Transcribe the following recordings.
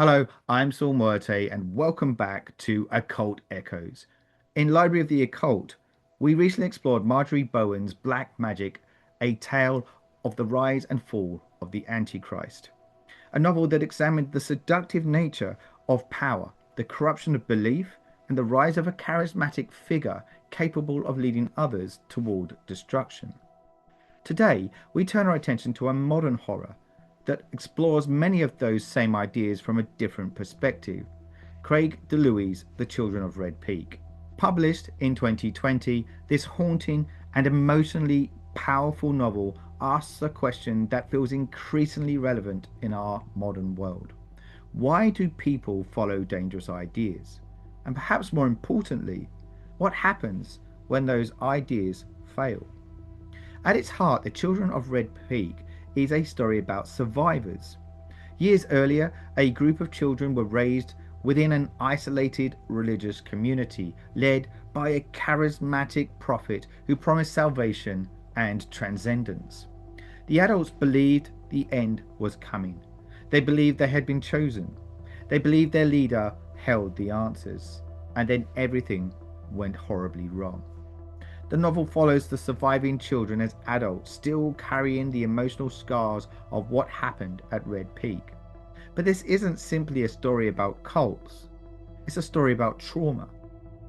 Hello, I'm Saul Muerte, and welcome back to Occult Echoes. In Library of the Occult, we recently explored Marjorie Bowen's Black Magic, a tale of the rise and fall of the Antichrist, a novel that examined the seductive nature of power, the corruption of belief, and the rise of a charismatic figure capable of leading others toward destruction. Today, we turn our attention to a modern horror that explores many of those same ideas from a different perspective. Craig DiLouie's The Children of Red Peak. Published in 2020, this haunting and emotionally powerful novel asks a question that feels increasingly relevant in our modern world. Why do people follow dangerous ideas? And perhaps more importantly, what happens when those ideas fail? At its heart, The Children of Red Peak is a story about survivors. Years earlier, a group of children were raised within an isolated religious community led by a charismatic prophet who promised salvation and transcendence. The adults believed the end was coming. They believed they had been chosen. They believed their leader held the answers. And then everything went horribly wrong. The novel follows the surviving children as adults, still carrying the emotional scars of what happened at Red Peak. But this isn't simply a story about cults. It's a story about trauma,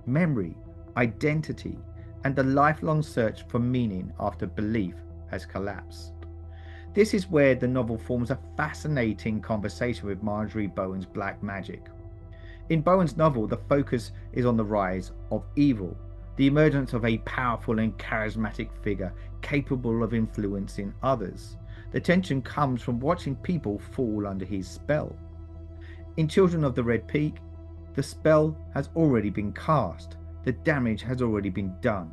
memory, identity, and the lifelong search for meaning after belief has collapsed. This is where the novel forms a fascinating conversation with Marjorie Bowen's Black Magic. In Bowen's novel, the focus is on the rise of evil, the emergence of a powerful and charismatic figure capable of influencing others. The tension comes from watching people fall under his spell. In Children of the Red Peak, the spell has already been cast, the damage has already been done.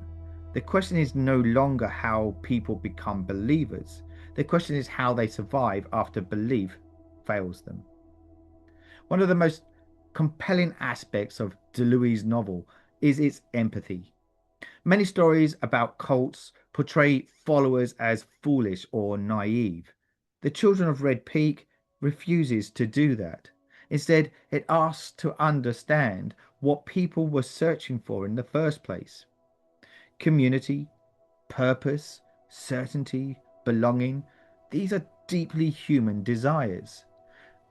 The question is no longer how people become believers, the question is how they survive after belief fails them. One of the most compelling aspects of DeLuis's novel is its empathy. Many stories about cults portray followers as foolish or naive. The Children of Red Peak refuses to do that. Instead, it asks to understand what people were searching for in the first place. Community, purpose, certainty, belonging, these are deeply human desires.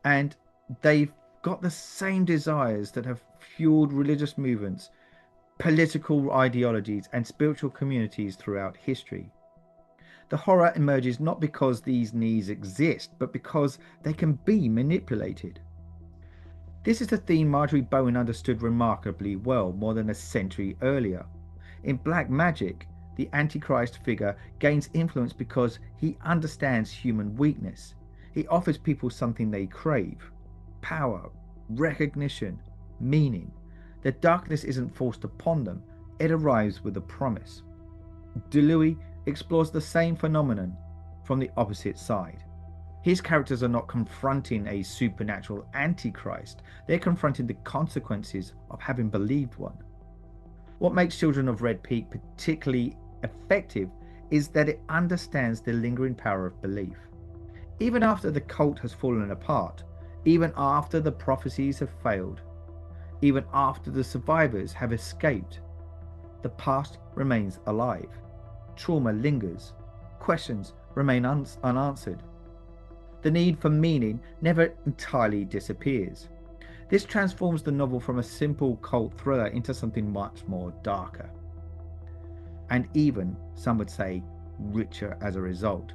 And they've got the same desires that have fueled religious movements, political ideologies, and spiritual communities throughout history. The horror emerges not because these needs exist, but because they can be manipulated. This is a theme Marjorie Bowen understood remarkably well more than a century earlier. In Black Magic, the Antichrist figure gains influence because he understands human weakness. He offers people something they crave: power, recognition, meaning. The darkness isn't forced upon them, it arrives with a promise. DeLuie explores the same phenomenon from the opposite side. His characters are not confronting a supernatural antichrist, they're confronting the consequences of having believed one. What makes Children of Red Peak particularly effective is that it understands the lingering power of belief. Even after the cult has fallen apart, even after the prophecies have failed, even after the survivors have escaped, the past remains alive. Trauma lingers. Questions remain unanswered. The need for meaning never entirely disappears. This transforms the novel from a simple cult thriller into something much more darker. And even, some would say, richer as a result.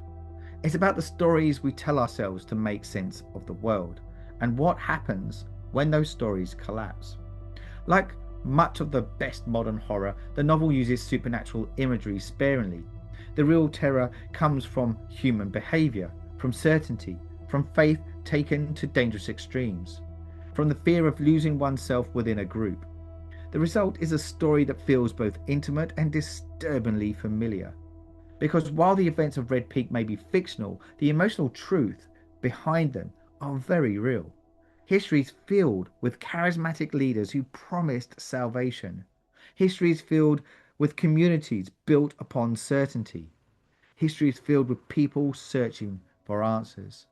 It's about the stories we tell ourselves to make sense of the world, and what happens when those stories collapse. Like much of the best modern horror, the novel uses supernatural imagery sparingly. The real terror comes from human behavior, from certainty, from faith taken to dangerous extremes, from the fear of losing oneself within a group. The result is a story that feels both intimate and disturbingly familiar. Because while the events of Red Peak may be fictional, the emotional truth behind them are very real. History is filled with charismatic leaders who promised salvation. History is filled with communities built upon certainty. History is filled with people searching for answers.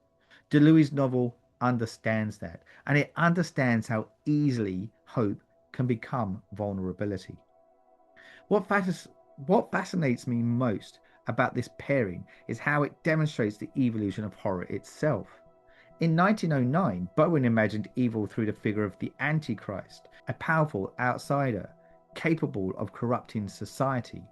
DeLuis's novel understands that, and it understands how easily hope can become vulnerability. What, what fascinates me most about this pairing is how it demonstrates the evolution of horror itself. In 1909, Bowen imagined evil through the figure of the Antichrist, a powerful outsider capable of corrupting society.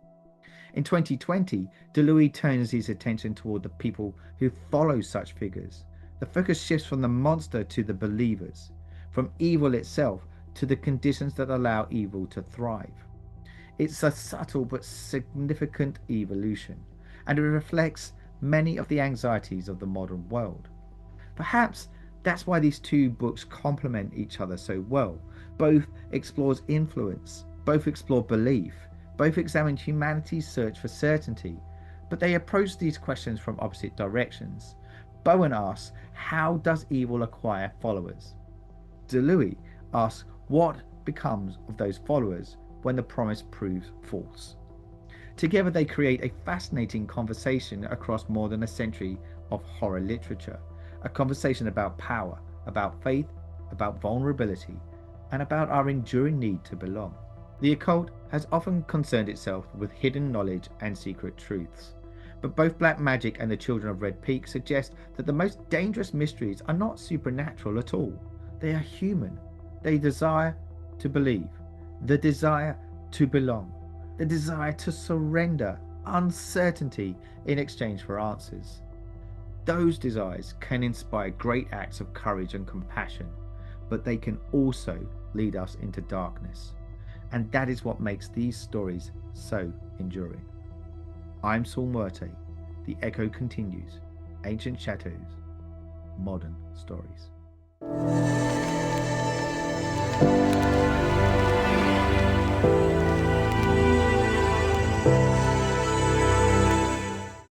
In 2020, DiLouie turns his attention toward the people who follow such figures. The focus shifts from the monster to the believers, from evil itself to the conditions that allow evil to thrive. It's a subtle but significant evolution, and it reflects many of the anxieties of the modern world. Perhaps that's why these two books complement each other so well. Both explores influence, both explore belief, both examine humanity's search for certainty, but they approach these questions from opposite directions. Bowen asks, how does evil acquire followers? DeLuey asks, what becomes of those followers when the promise proves false? Together they create a fascinating conversation across more than a century of horror literature, a conversation about power, about faith, about vulnerability, and about our enduring need to belong. The occult has often concerned itself with hidden knowledge and secret truths, but both Black Magic and the Children of Red Peak suggest that the most dangerous mysteries are not supernatural at all. They are human. They desire to believe, the desire to belong, the desire to surrender uncertainty in exchange for answers. Those desires can inspire great acts of courage and compassion, but they can also lead us into darkness. And that is what makes these stories so enduring. I'm Saul Muerte. The Echo continues. Ancient Shadows, Modern Stories.